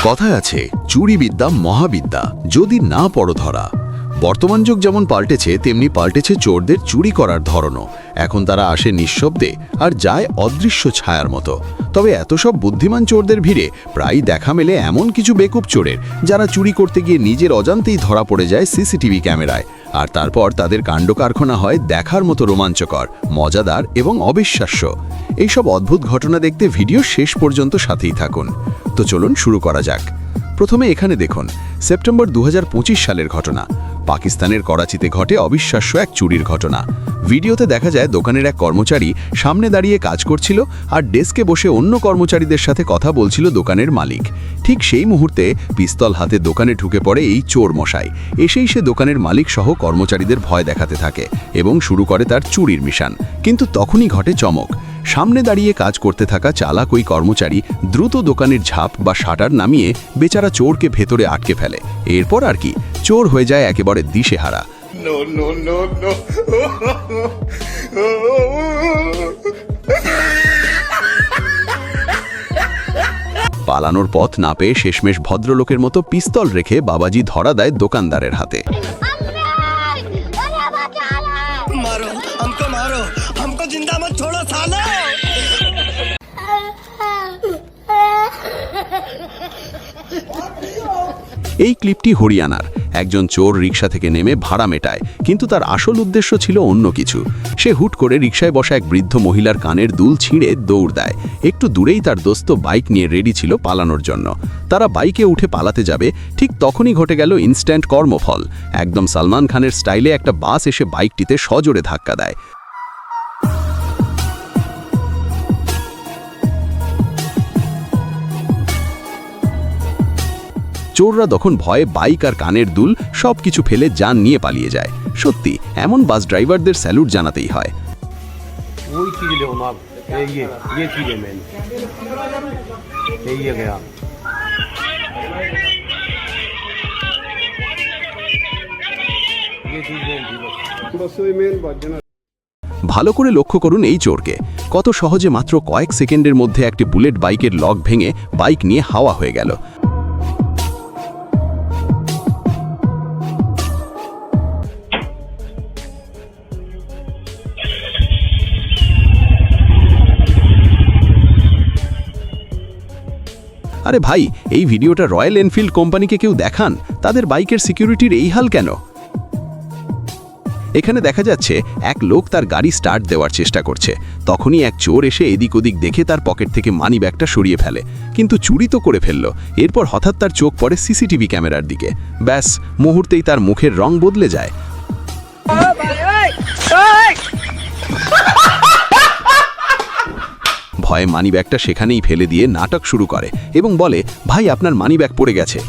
কথায় আছে চুরি বিদ্যা মহাবিদ্যা, যদি না পড়ো ধরা। বর্তমান যুগ যেমন পাল্টেছে, তেমনি পাল্টেছে চোরদের চুরি করার ধরনও। এখন তারা আসে নিঃশব্দে আর যায় অদৃশ্য ছায়ার মতো। তবে এত সব বুদ্ধিমান চোরদের ভিড়ে প্রায় দেখা মেলে এমন কিছু বেকুব চোরের, যারা চুরি করতে গিয়ে নিজের অজান্তেই ধরা পড়ে যায় সিসিটিভি ক্যামেরায়। আর তারপর তাদের কাণ্ডকারখানা হয় দেখার মতো রোমাঞ্চকর, মজাদার এবং অবিশ্বাস্য। এইসব অদ্ভুত ঘটনা দেখতে ভিডিও শেষ পর্যন্ত সাথেই থাকুন। তো চলুন শুরু করা যাক। প্রথমে এখানে দেখুন সেপ্টেম্বর 2025 সালের ঘটনা। পাকিস্তানের করাচিতে ঘটে অবিশ্বাস্য এক চুরির ঘটনা। ভিডিওতে দেখা যায় দোকানের এক কর্মচারী সামনে দাঁড়িয়ে কাজ করছিল আর ডেস্কে বসে অন্য কর্মচারীদের সাথে কথা বলছিল দোকানের মালিক। ঠিক সেই মুহূর্তে পিস্তল হাতে দোকানে ঢুকে পড়ে এই চোর মশাই। এসেই সে দোকানের মালিক সহ কর্মচারীদের ভয় দেখাতে থাকে এবং শুরু করে তার চুরির মিশন। কিন্তু তখনই ঘটে চমক। সামনে দাঁড়িয়ে কাজ করতে থাকা চালাক ওই কর্মচারী দ্রুত দোকানের ঝাপ বা শাটার নামিয়ে বেচারা চোরকে ভেতরে আটকে ফেলে। এরপর আর কি, চোর হয়ে যায় একেবারে দিশেহারা। পালানোর পথ না পেয়ে শেষমেশ ভদ্রলোকের মতো পিস্তল রেখে বাবাজি ধরা দেয় দোকানদারের হাতে। এই ক্লিপটি হরিয়ানার। একজন চোর রিকশা থেকে নেমে ভাড়া মেটায়, কিন্তু তার আসল উদ্দেশ্য ছিল অন্য কিছু। সে হুট করে রিকশায় বসা এক বৃদ্ধ মহিলার কানের দুল ছিঁড়ে দৌড় দেয়। একটু দূরেই তার দোস্ত বাইক নিয়ে রেডি ছিল পালানোর জন্য। তারা বাইকে উঠে পালাতে যাবে, ঠিক তখনই ঘটে গেল ইনস্ট্যান্ট কর্মফল। একদম সালমান খানের স্টাইলে একটা বাস এসে বাইকটিতে সজোরে ধাক্কা দেয়। চোররা তখন ভয়ে বাইক আর কানের দুল সবকিছু ফেলে যান নিয়ে পালিয়ে যায়। সত্যি এমন বাস ড্রাইভারদের স্যালুট জানাতেই হয়। ভালো করে লক্ষ্য করুন এই চোরকে, কত সহজে মাত্র কয়েক সেকেন্ডের মধ্যে একটি বুলেট বাইকের লক ভেঙে বাইক নিয়ে হাওয়া হয়ে গেল। আরে ভাই, এই ভিডিওটা রয়্যাল এনফিল্ড কোম্পানিকে কেউ দেখান, তাদের বাইকের সিকিউরিটির এই হাল কেন? এখানে দেখা যাচ্ছে এক লোক তার গাড়ি স্টার্ট দেওয়ার চেষ্টা করছে। তখনই এক চোর এসে এদিক ওদিক দেখে তার পকেট থেকে মানি ব্যাগটা সরিয়ে ফেলে, কিন্তু চুরি তো করে ফেলল। এরপর হঠাৎ তার চোখ পড়ে সিসিটিভি ক্যামেরার দিকে। ব্যাস, মুহূর্তেই তার মুখের রং বদলে যায়। ভয়ে মানিব্যাগটা সেখানেই ফেলে দিয়ে নাটক শুরু করে এবং বলে, ভাই আপনার মানিব্যাগ পড়ে গেছে।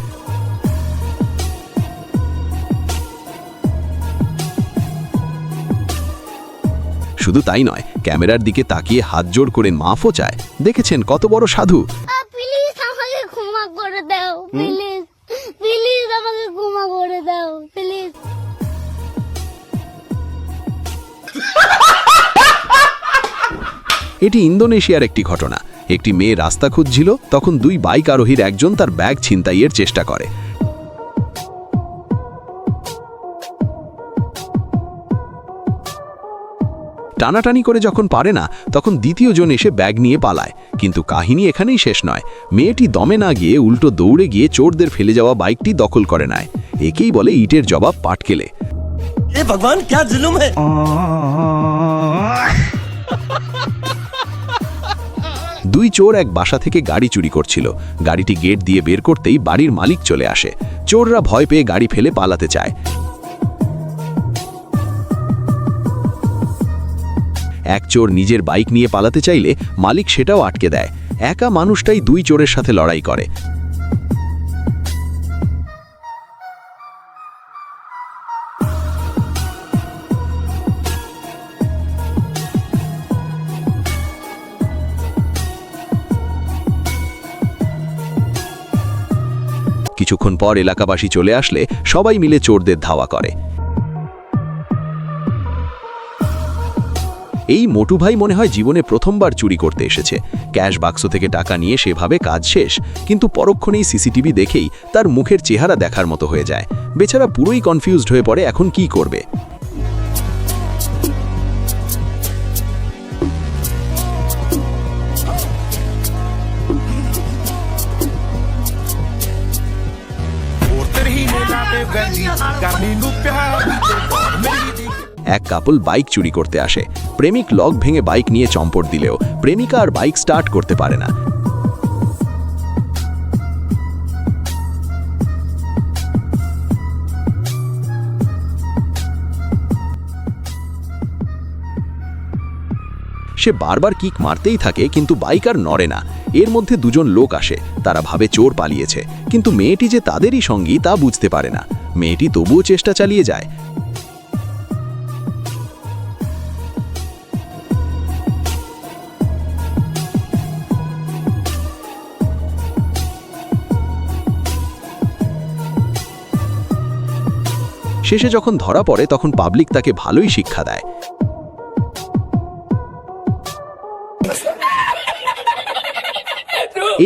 শুধু তাই নয়, ক্যামেরার দিকে তাকিয়ে হাত জোড় করে মাফও চায়। দেখেছেন কত বড় সাধু। প্লিজ আমাকে ক্ষমা করে দাও, প্লিজ প্লিজ আমাকে ক্ষমা করে দাও, প্লিজ। এটি ইন্দোনেশিয়ার একটি ঘটনা। একটি মেয়ে রাস্তা খুঁজছিল, তখন দুই বাইক আরোহীর একজন তার ব্যাগ ছিনতাইয়ের চেষ্টা করে। টানাটানি করে যখন পারে না, তখন দ্বিতীয় জন এসে ব্যাগ নিয়ে পালায়। কিন্তু কাহিনী এখানেই শেষ নয়। মেয়েটি দমে না গিয়ে উল্টো দৌড়ে গিয়ে চোরদের ফেলে যাওয়া বাইকটি দখল করে নেয়। একেই বলে ইটের জবাব পাটকেলে। এ ভগবান, কি জুলুম হ্যায়! দুই চোর এক বাসা থেকে গাড়ি চুরি করছিল। গাড়িটি গেট দিয়ে বের করতেই বাড়ির মালিক চলে আসে। চোররা ভয় পেয়ে গাড়ি ফেলে পালাতে চায়। এক চোর নিজের বাইক নিয়ে পালাতে চাইলে মালিক সেটাও আটকে দেয়। একা মানুষটাই দুই চোরের সাথে লড়াই করে। কিছুক্ষণ পর এলাকাবাসী চলে আসলে সবাই মিলে চোরদের ধাওয়া করে। এই মোটু ভাই মনে হয় জীবনে প্রথমবার চুরি করতে এসেছে। ক্যাশ বাক্স থেকে টাকা নিয়ে সেভাবে কাজ শেষ, কিন্তু পরক্ষণেই সিসিটিভি দেখেই তার মুখের চেহারা দেখার মতো হয়ে যায়। বেচারা পুরোই কনফিউজড হয়ে পড়ে এখন কি করবে। এক কাপল বাইক চুরি করতে আসে। প্রেমিক লক ভেঙে বাইক নিয়ে চম্পট দিলেও প্রেমিকা আর বাইক স্টার্ট করতে পারে না। সে বারবার কিক মারতেই থাকে, কিন্তু বাইক আর নড়ে না। এর মধ্যে দুজন লোক আসে। তারা ভাবে চোর পালিয়েছে, কিন্তু মেয়েটি যে তাদেরই সঙ্গী তা বুঝতে পারে না। মেয়েটি তবুও চেষ্টা চালিয়ে যায়। শেষে যখন ধরা পড়ে তখন পাবলিক তাকে ভালোই শিক্ষা দেয়।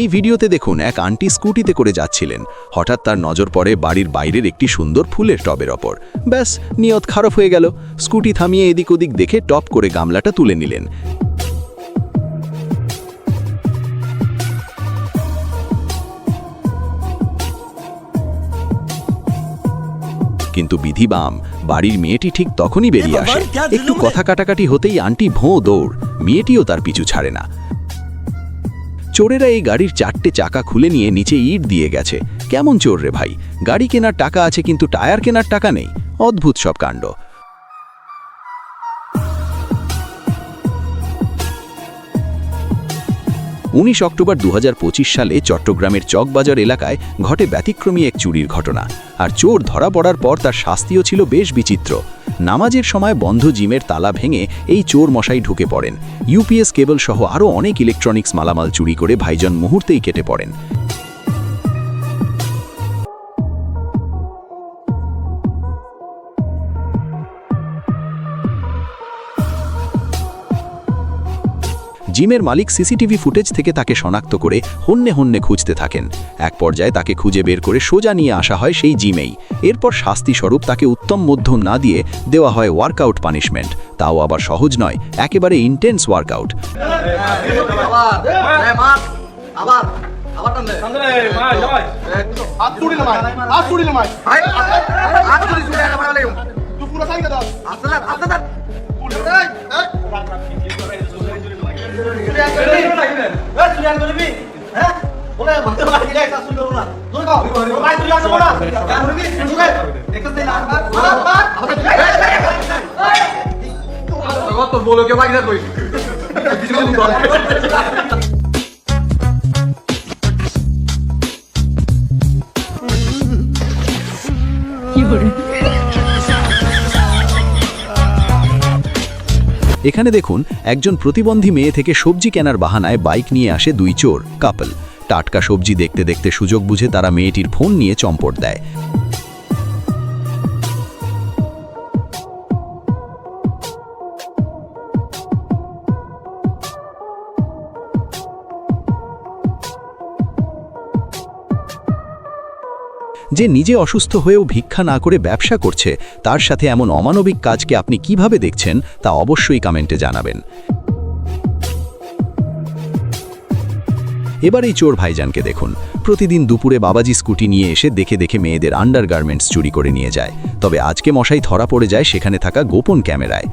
এই ভিডিওতে দেখুন, এক আন্টি স্কুটিতে করে যাচ্ছিলেন। হঠাৎ তার নজর পড়ে বাড়ির বাইরের একটি সুন্দর ফুলের টবের ওপর। ব্যাস, নিয়ত খারাপ হয়ে গেল। স্কুটি থামিয়ে এদিক ওদিক দেখে টপ করে গামলাটা তুলে নিলেন। কিন্তু বিধি বাম, বাড়ির মেয়েটি ঠিক তখনই বেরিয়ে আসে। একটু কথা কাটাকাটি হতেই আন্টি ভোঁ দৌড়। মেয়েটিও তার পিছু ছাড়ে না। চোরেরা এই গাড়ির 4টে চাকা খুলে নিয়ে নিচে ইট দিয়ে গেছে। কেমন চোর রে ভাই, গাড়ি কেনার টাকা আছে কিন্তু টায়ার কেনার টাকা নেই। অদ্ভুত সব কাণ্ড। 19 অক্টোবর 2025 সালে চট্টগ্রামের চকবাজার এলাকায় ঘটে ব্যতিক্রমী এক চুরির ঘটনা। আর চোর ধরা পড়ার পর তার শাস্তিও ছিল বেশ বিচিত্র। নামাজের সময় বন্ধ জিমের তালা ভেঙে এই চোর মশাই ঢুকে পড়েন। ইউপিএস কেবল সহ আরও অনেক ইলেকট্রনিক্স মালামাল চুরি করে ভাইজান মুহূর্তেই কেটে পড়েন। জিমের মালিক সিসিটিভি ফুটেজ থেকে তাকে শনাক্ত করে হন্যে হন্যে খুঁজতে থাকেন। এক পর্যায়ে তাকে খুঁজে বের করে সোজা নিয়ে আসা হয় সেই জিমেই। এরপর শাস্তি স্বরূপ তাকে উত্তম মধ্যম না দিয়ে দেওয়া হয় ওয়ার্কআউট পানিশমেন্ট। তাও আবার সহজ নয়, একেবারে ইন্টেন্স ওয়ার্কআউট। এখানে দেখুন, একজন প্রতিবন্ধী মেয়ে থেকে সবজি কেনার বাহানায় বাইক নিয়ে আসে দুই চোর কাপল। টাটকা সবজি দেখতে দেখতে সুযোগ বুঝে তারা মেয়েটির ফোন নিয়ে চম্পট দেয়। যে নিজে অসুস্থ হয়েও ভিক্ষা না করে ব্যবসা করছে, তার সাথে এমন অমানবিক কাজকে আপনি কিভাবে দেখছেন তা অবশ্যই কমেন্টে জানাবেন। এবার এই চোর ভাইজানকে দেখুন। প্রতিদিন দুপুরে বাবাজি স্কুটি নিয়ে এসে দেখে দেখে মেয়েদের আন্ডারগার্মেন্টস চুরি করে নিয়ে যায়। তবে আজকে মশাই ধরা পড়ে যায় সেখানে থাকা গোপন ক্যামেরায়।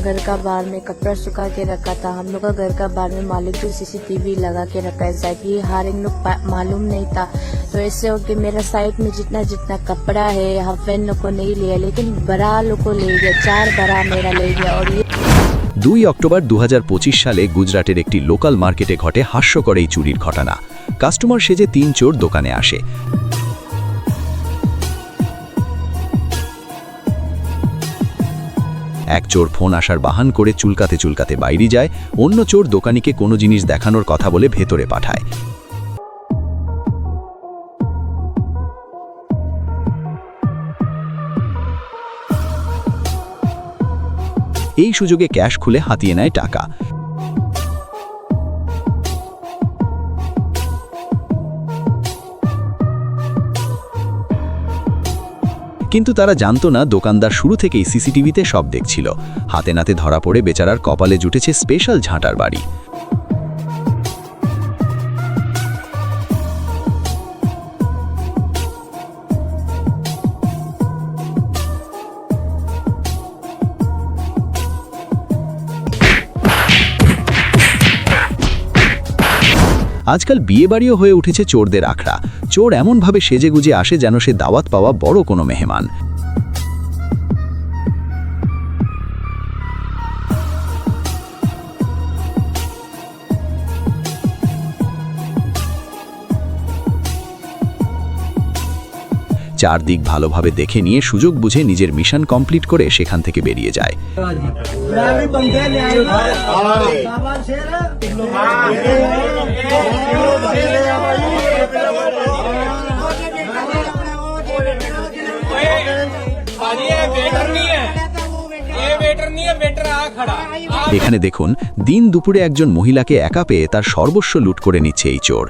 घर का बाहर में कपड़ा सुखा के रखा था। हम लोग का घर का बाहर में मालिक जो सीसीटीवी लगा के रखा है, शायद ये हर एक लोग मालूम नहीं था। तो ऐसे हो कि मेरा साइड में जितना जितना कपड़ा है हस्बैंड लोग को नहीं लिया, लेकिन बड़ा लोग को ले गया। 4 बड़ा मेरा ले गया। और ये 2 অক্টোবর 2025 সালে গুজরাটের একটি লোকাল মার্কেটে ঘটে হাস্যকর এই চুরির ঘটনা। কাস্টমার সেজে 3 চোর দোকানে আসে। এক চোর ফোন আসার বাহান করে চুলকাতে চুলকাতে বাইরে যায়। অন্য চোর দোকানিকে কোনো জিনিস দেখানোর কথা বলে ভেতরে পাঠায়। এই সুযোগে ক্যাশ খুলে হাতিয়ে নেয় টাকা। কিন্তু তারা জানতো না দোকানদার শুরু থেকেই সিসিটিভিতে সব দেখছিল। হাতে নাতে ধরা পড়ে বেচারার কপালে জুটেছে স্পেশাল ঝাঁটার বাড়ি। আজকাল বিয়েবাড়িও হয়ে উঠেছে চোরদের আখড়া। চোর এমনভাবে সেজেগুজে আসে যেন সে দাওয়াত পাওয়া বড় কোনো মেহমান। চারদিক ভালোভাবে দেখে নিয়ে সুযোগ বুঝে নিজের মিশন কমপ্লিট করে সেখান থেকে বেরিয়ে যায়। এখানে দেখুন, দিন দুপুরে একজন মহিলাকে একা পেয়ে তার সর্বস্ব লুট করে নিচ্ছে এই চোর।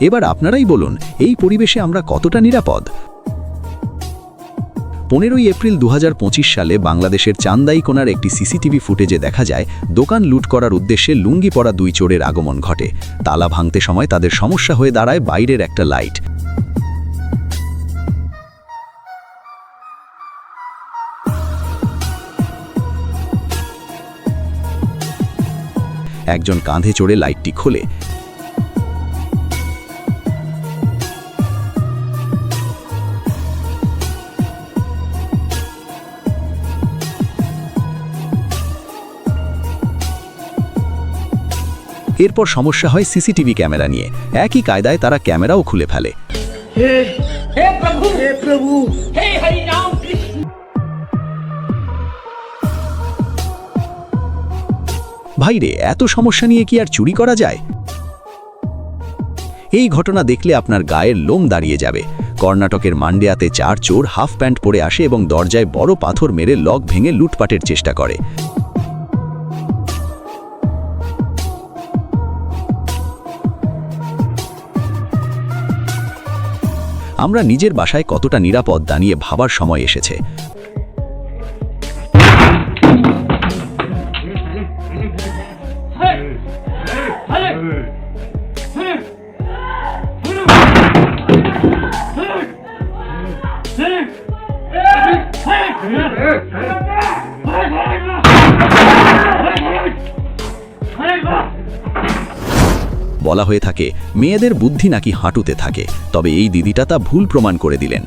এবার আপনারাই বলুন, এই পরিবেশে আমরা কতটা নিরাপদ? 15 এপ্রিল 2025 সালে বাংলাদেশের চান্দাইকোনার একটি সিসিটিভি ফুটেজে দেখা যায় দোকান লুট করার উদ্দেশ্যে লুঙ্গি পরা দুই চোরের আগমন ঘটে। তালা ভাঙতে সময় তাদের সমস্যা হয়ে দাঁড়ায় বাইরের একটা লাইট। একজন কাঁধে চড়ে লাইটটি খোলে। এরপর সমস্যা হয় সিসিটিভি ক্যামেরা নিয়ে। একই কায়দায় তারা ক্যামেরাও খুলে ফেলে। ভাইরে, এত সমস্যা নিয়ে কি আর চুরি করা যায়? এই ঘটনা দেখলে আপনার গায়ের লোম দাঁড়িয়ে যাবে। কর্ণাটকের মান্ডিয়াতে 4 চোর হাফ প্যান্ট পরে আসে এবং দরজায় বড় পাথর মেরে লক ভেঙে লুটপাটের চেষ্টা করে। আমরা নিজের বাসায় কতটা নিরাপদ তা নিয়ে ভাবার সময় এসেছে। বলা হয়ে থাকে মেয়েদের বুদ্ধি নাকি হাঁটুতে থাকে, তবে এই দিদিটা তা ভুল প্রমাণ করে দিলেন।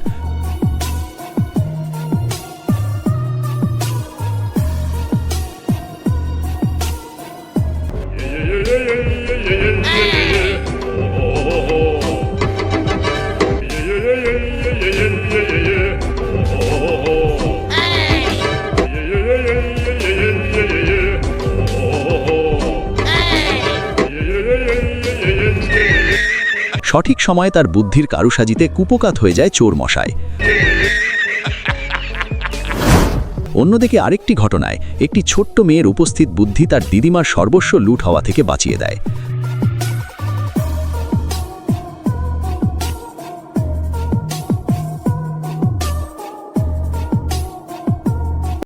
সঠিক সময়ে তার বুদ্ধির কারুসাজিতে কুপোকাত হয়ে যায় চোর মশাই। অন্যদিকে আরেকটি ঘটনায় একটি ছোট্ট মেয়ের উপস্থিত বুদ্ধি তার দিদিমার সর্বস্ব লুট হওয়া থেকে বাঁচিয়ে দেয়।